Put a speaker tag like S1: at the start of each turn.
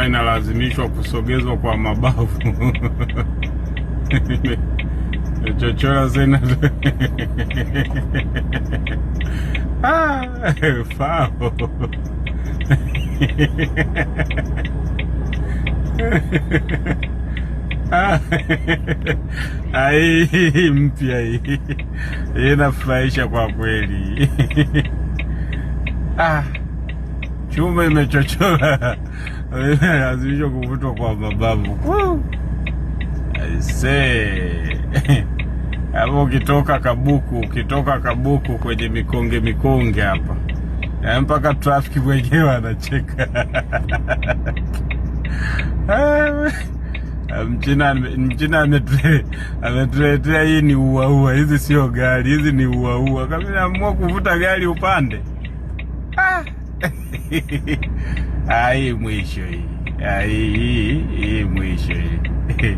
S1: kama inalazimishwa kusogezwa kwa mabavu. Chochora sana. Fao. Ai, mpya hii inafurahisha kwa kweli. Chuma imechochora, lazimishwa kuvutwa kwa mabavu. Aisee. Hapo ukitoka Kabuku kwenye mikonge hapa, mpaka trafiki mwenyewe anacheka. Mchina ametuletea hii ni ua. Hizi sio gari, hizi ni ua. Kama naamua kuvuta gari upande. Hii mwisho hii. Hii mwisho hii.